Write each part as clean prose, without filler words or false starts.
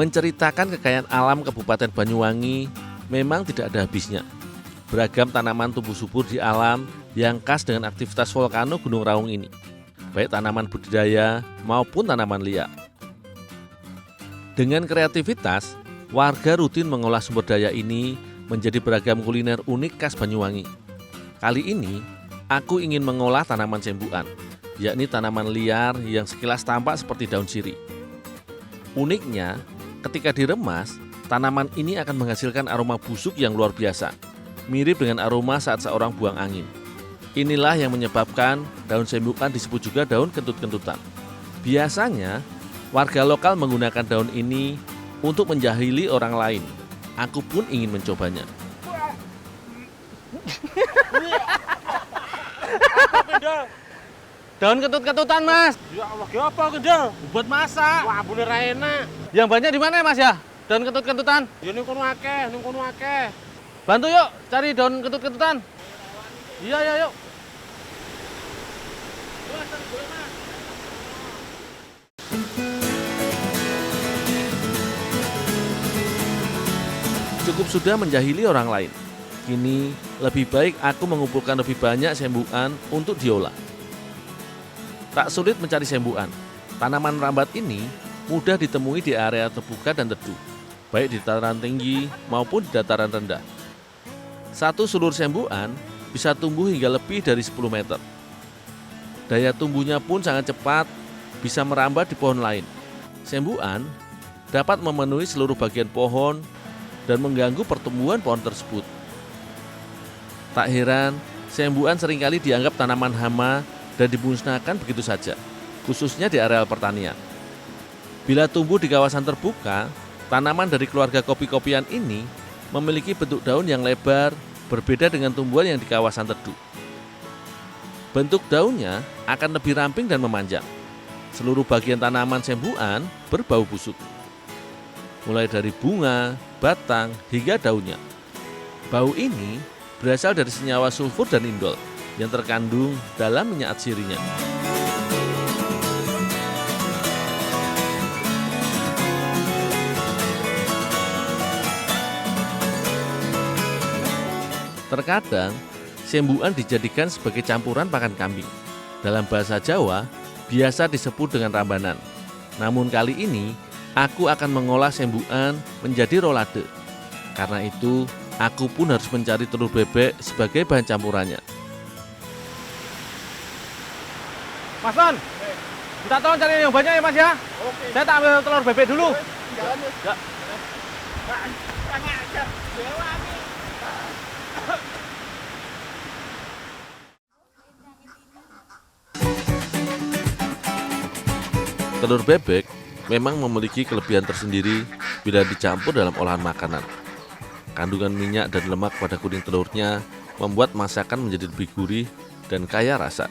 Menceritakan kekayaan alam Kabupaten Banyuwangi memang tidak ada habisnya. Beragam tanaman tumbuh subur di alam yang khas dengan aktivitas volcano Gunung Raung ini, baik tanaman budidaya maupun tanaman liar. Dengan kreativitas, warga rutin mengolah sumber daya ini menjadi beragam kuliner unik khas Banyuwangi. Kali ini, aku ingin mengolah tanaman sembuan, yakni tanaman liar yang sekilas tampak seperti daun sirih. Uniknya, ketika diremas, tanaman ini akan menghasilkan aroma busuk yang luar biasa, mirip dengan aroma saat seorang buang angin. Inilah yang menyebabkan daun sembuan disebut juga daun kentut-kentutan. Biasanya, warga lokal menggunakan daun ini untuk menjahili orang lain. Aku pun ingin mencobanya. Daun ketut-ketutan, Mas. Ya Allah, apa gendal? Buat masak. Wah, bener enak. Yang banyak di mana ya, Mas ya? Daun ketut-ketutan. Ya ning kono akeh. Bantu yuk cari daun ketut-ketutan. Iya, ya, yuk. Cukup sudah menjahili orang lain. Kini lebih baik aku mengumpulkan lebih banyak sembuan untuk diolah. Tak sulit mencari sembuan. Tanaman rambat ini mudah ditemui di area terbuka dan teduh, baik di dataran tinggi maupun di dataran rendah. Satu sulur sembuan bisa tumbuh hingga lebih dari 10 meter. Daya tumbuhnya pun sangat cepat, bisa merambat di pohon lain. Sembuan dapat memenuhi seluruh bagian pohon dan mengganggu pertumbuhan pohon tersebut. Tak heran, sembuan seringkali dianggap tanaman hama dan dimusnahkan begitu saja, khususnya di areal pertanian. Bila tumbuh di kawasan terbuka, tanaman dari keluarga kopi-kopian ini memiliki bentuk daun yang lebar, berbeda dengan tumbuhan yang di kawasan teduh. Bentuk daunnya akan lebih ramping dan memanjang. Seluruh bagian tanaman sembuan berbau busuk, mulai dari bunga, batang, hingga daunnya. Bau ini berasal dari senyawa sulfur dan indol yang terkandung dalam minyak atsirinya. Terkadang, sembuan dijadikan sebagai campuran pakan kambing. Dalam bahasa Jawa, biasa disebut dengan rambanan. Namun kali ini, aku akan mengolah sembuan menjadi rolade. Karena itu, aku pun harus mencari telur bebek sebagai bahan campurannya. Mas Ton, minta tolong cari yang banyak ya, Mas ya. Oke. Saya tak ambil telur bebek dulu. Jalan, Mas. Ya. Telur bebek memang memiliki kelebihan tersendiri bila dicampur dalam olahan makanan. Kandungan minyak dan lemak pada kuning telurnya membuat masakan menjadi lebih gurih dan kaya rasa.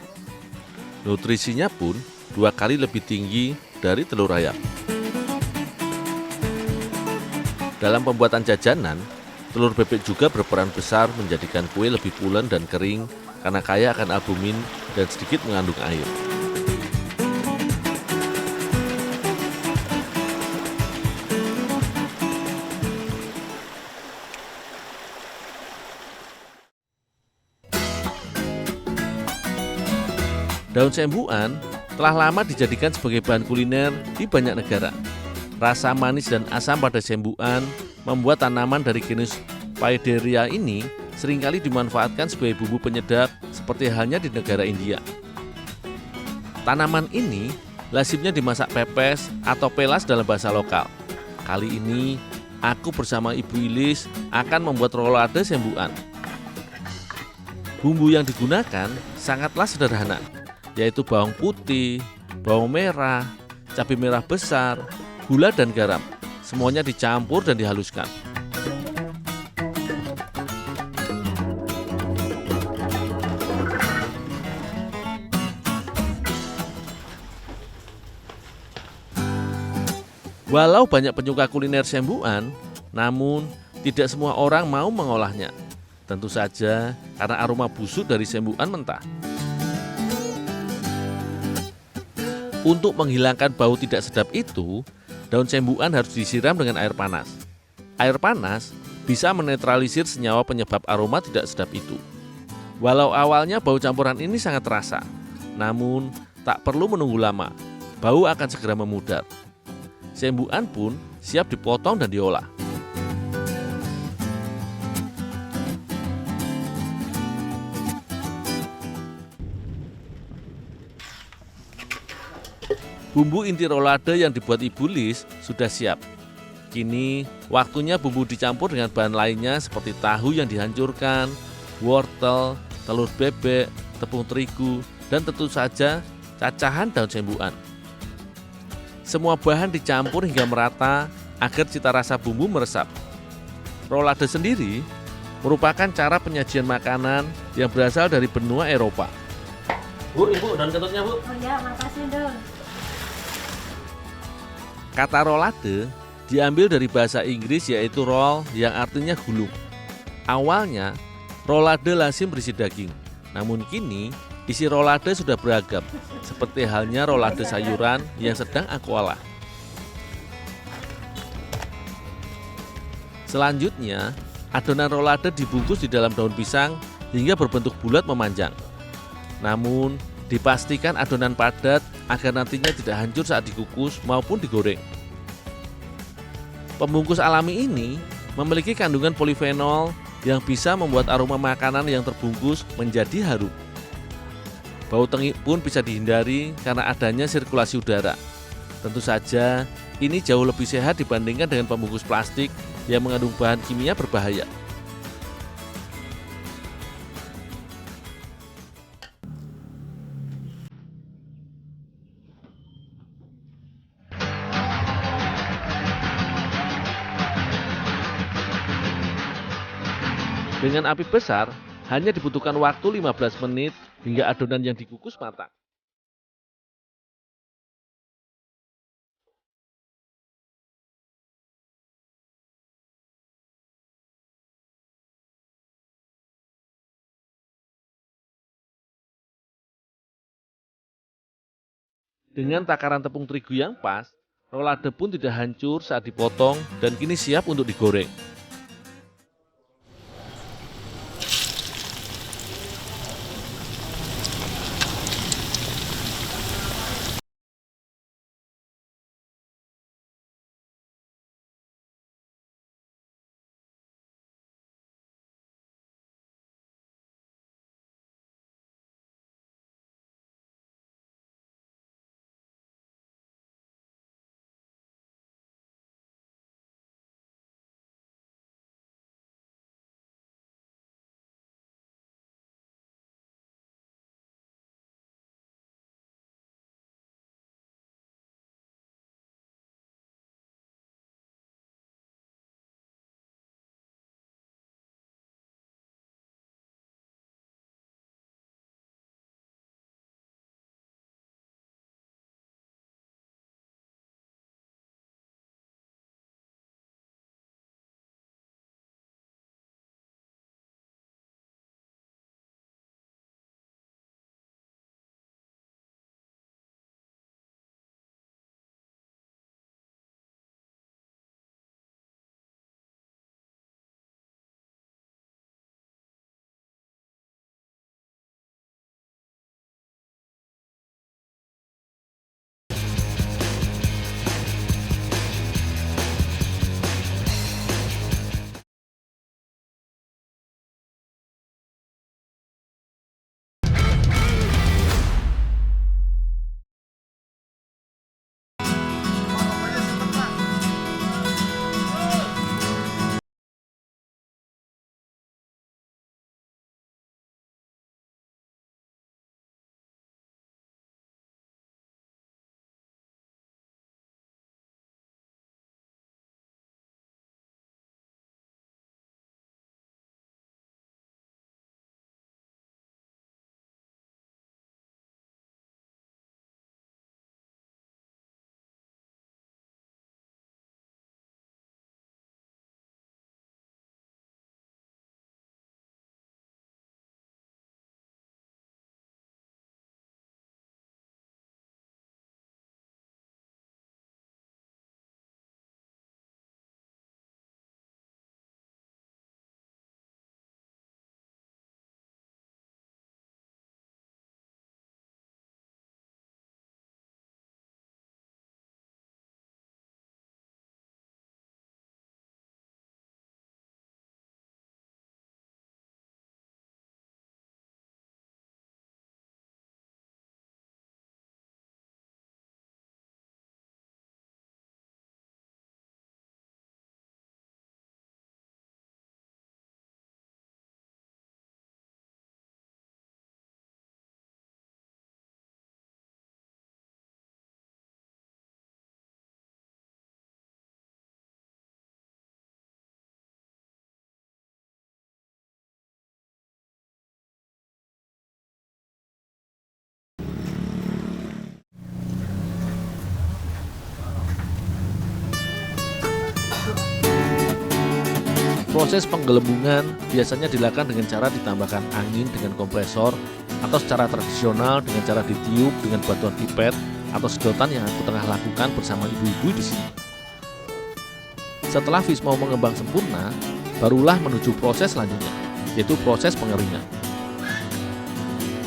Nutrisinya pun 2 kali lebih tinggi dari telur ayam. Dalam pembuatan jajanan, telur bebek juga berperan besar menjadikan kue lebih pulen dan kering karena kaya akan albumin dan sedikit mengandung air. Daun sembuan telah lama dijadikan sebagai bahan kuliner di banyak negara. Rasa manis dan asam pada sembuan membuat tanaman dari genus Paederia ini seringkali dimanfaatkan sebagai bumbu penyedap seperti halnya di negara India. Tanaman ini lazimnya dimasak pepes atau pelas dalam bahasa lokal. Kali ini aku bersama Ibu Ilis akan membuat rolade sembuan. Bumbu yang digunakan sangatlah sederhana, yaitu bawang putih, bawang merah, cabai merah besar, gula dan garam. Semuanya dicampur dan dihaluskan. Walau banyak penyuka kuliner sembuan, namun tidak semua orang mau mengolahnya. Tentu saja karena aroma busuk dari sembuan mentah. Untuk menghilangkan bau tidak sedap itu, daun sembuan harus disiram dengan air panas. Air panas bisa menetralisir senyawa penyebab aroma tidak sedap itu. Walau awalnya bau campuran ini sangat terasa, namun tak perlu menunggu lama, bau akan segera memudar. Sembuan pun siap dipotong dan diolah. Bumbu inti rolade yang dibuat Ibu Lis sudah siap. Kini waktunya bumbu dicampur dengan bahan lainnya seperti tahu yang dihancurkan, wortel, telur bebek, tepung terigu, dan tentu saja cacahan daun sembuan. Semua bahan dicampur hingga merata agar cita rasa bumbu meresap. Rolade sendiri merupakan cara penyajian makanan yang berasal dari benua Eropa. Bu, Ibu, daun kentutnya, Bu. Oh ya, makasih dong. Kata rolade diambil dari bahasa Inggris yaitu roll yang artinya gulung. Awalnya, rolade lazim berisi daging. Namun kini, isi rolade sudah beragam, seperti halnya rolade sayuran yang sedang aku olah. Selanjutnya, adonan rolade dibungkus di dalam daun pisang hingga berbentuk bulat memanjang. Namun, dipastikan adonan padat agar nantinya tidak hancur saat dikukus maupun digoreng. Pembungkus alami ini memiliki kandungan polifenol yang bisa membuat aroma makanan yang terbungkus menjadi harum. Bau tengik pun bisa dihindari karena adanya sirkulasi udara. Tentu saja, ini jauh lebih sehat dibandingkan dengan pembungkus plastik yang mengandung bahan kimia berbahaya. Dengan api besar, hanya dibutuhkan waktu 15 menit hingga adonan yang dikukus matang. Dengan takaran tepung terigu yang pas, rolade pun tidak hancur saat dipotong dan kini siap untuk digoreng. Proses penggelembungan biasanya dilakukan dengan cara ditambahkan angin dengan kompresor atau secara tradisional dengan cara ditiup dengan bantuan pipet atau sedotan yang aku tengah lakukan bersama ibu-ibu di sini. Setelah fish mau mengembang sempurna, barulah menuju proses selanjutnya, yaitu proses pengeringan.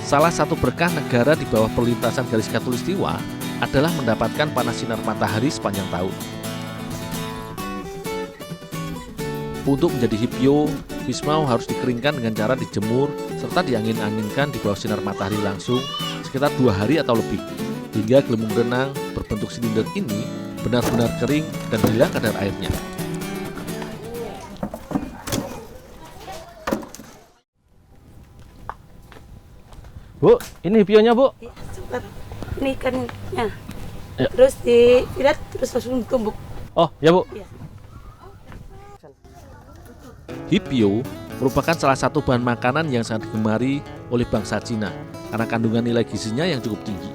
Salah satu berkah negara di bawah perlintasan garis khatulistiwa adalah mendapatkan panas sinar matahari sepanjang tahun. Untuk menjadi hipio, fish mau harus dikeringkan dengan cara dijemur serta diangin-anginkan di bawah sinar matahari langsung sekitar 2 hari atau lebih, hingga gelembung renang berbentuk silinder ini benar-benar kering dan hilang kadar airnya. Bu, ini hipionya, Bu. Ya, cepat. Ini ikannya. Ya. Terus dilihat terus langsung tumbuk. Oh, ya, Bu. Ya. Hipio merupakan salah satu bahan makanan yang sangat digemari oleh bangsa Cina karena kandungan nilai gizinya yang cukup tinggi.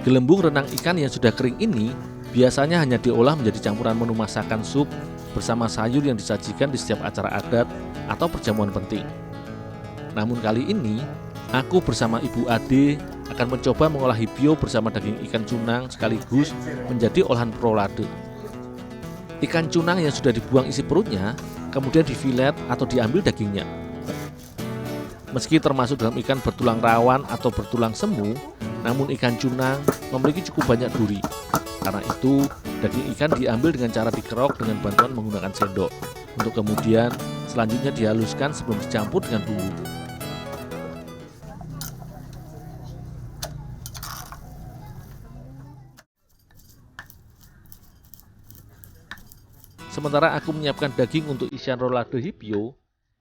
Gelembung renang ikan yang sudah kering ini biasanya hanya diolah menjadi campuran menu masakan sup bersama sayur yang disajikan di setiap acara adat atau perjamuan penting. Namun kali ini, aku bersama Ibu Ade akan mencoba mengolah hipio bersama daging ikan cunang sekaligus menjadi olahan rolade. Ikan cunang yang sudah dibuang isi perutnya, kemudian difilet atau diambil dagingnya. Meski termasuk dalam ikan bertulang rawan atau bertulang semu, namun ikan cunang memiliki cukup banyak duri. Karena itu, daging ikan diambil dengan cara dikerok dengan bantuan menggunakan sendok, untuk kemudian selanjutnya dihaluskan sebelum dicampur dengan bumbu. Sementara aku menyiapkan daging untuk isian rolade hipio,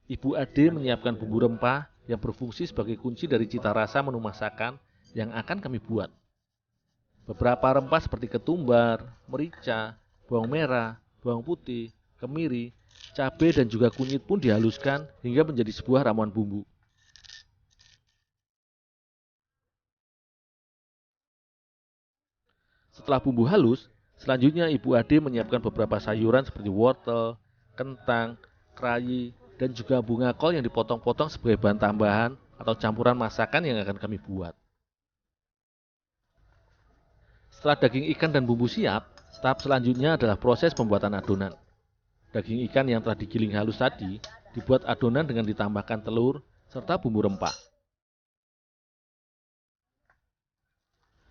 Ibu Ade menyiapkan bumbu rempah yang berfungsi sebagai kunci dari cita rasa menu masakan yang akan kami buat. Beberapa rempah seperti ketumbar, merica, bawang merah, bawang putih, kemiri, cabai dan juga kunyit pun dihaluskan hingga menjadi sebuah ramuan bumbu. Setelah bumbu halus, selanjutnya Ibu Ade menyiapkan beberapa sayuran seperti wortel, kentang, kerayi, dan juga bunga kol yang dipotong-potong sebagai bahan tambahan atau campuran masakan yang akan kami buat. Setelah daging ikan dan bumbu siap, tahap selanjutnya adalah proses pembuatan adonan. Daging ikan yang telah digiling halus tadi dibuat adonan dengan ditambahkan telur serta bumbu rempah.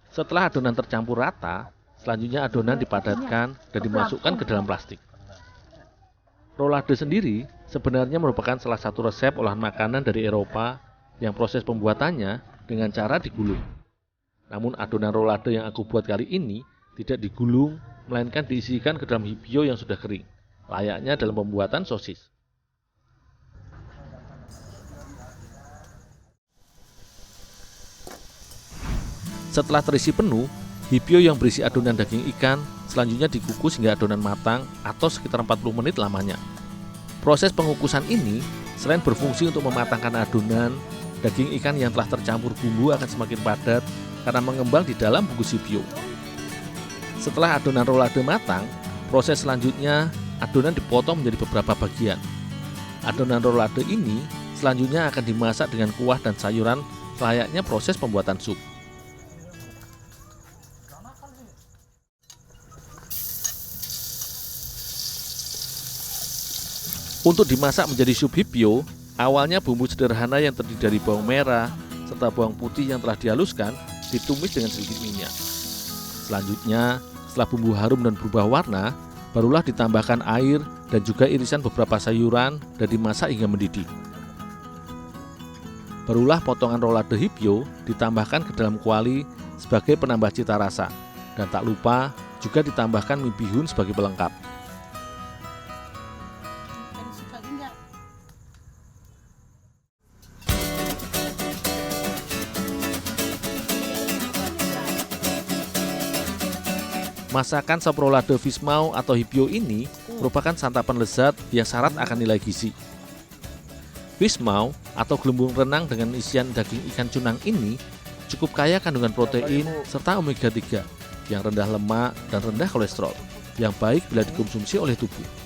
Setelah adonan tercampur rata, selanjutnya adonan dipadatkan dan dimasukkan ke dalam plastik. Rolade sendiri sebenarnya merupakan salah satu resep olahan makanan dari Eropa yang proses pembuatannya dengan cara digulung. Namun adonan rolade yang aku buat kali ini tidak digulung, melainkan diisikan ke dalam hipio yang sudah kering, layaknya dalam pembuatan sosis. Setelah terisi penuh, hipio yang berisi adonan daging ikan selanjutnya dikukus hingga adonan matang atau sekitar 40 menit lamanya. Proses pengukusan ini selain berfungsi untuk mematangkan adonan, daging ikan yang telah tercampur bumbu akan semakin padat karena mengembang di dalam bungkus hipio. Setelah adonan rolade matang, proses selanjutnya adonan dipotong menjadi beberapa bagian. Adonan rolade ini selanjutnya akan dimasak dengan kuah dan sayuran layaknya proses pembuatan sup. Untuk dimasak menjadi sup hipio, awalnya bumbu sederhana yang terdiri dari bawang merah serta bawang putih yang telah dihaluskan ditumis dengan sedikit minyak. Selanjutnya, setelah bumbu harum dan berubah warna, barulah ditambahkan air dan juga irisan beberapa sayuran dan dimasak hingga mendidih. Barulah potongan rolade hipio ditambahkan ke dalam kuali sebagai penambah cita rasa, dan tak lupa juga ditambahkan mie bihun sebagai pelengkap. Masakan sop rolade fish mau atau hipio ini merupakan santapan lezat yang syarat akan nilai gizi. Fish mau atau gelembung renang dengan isian daging ikan cunang ini cukup kaya kandungan protein serta omega 3 yang rendah lemak dan rendah kolesterol, yang baik bila dikonsumsi oleh tubuh.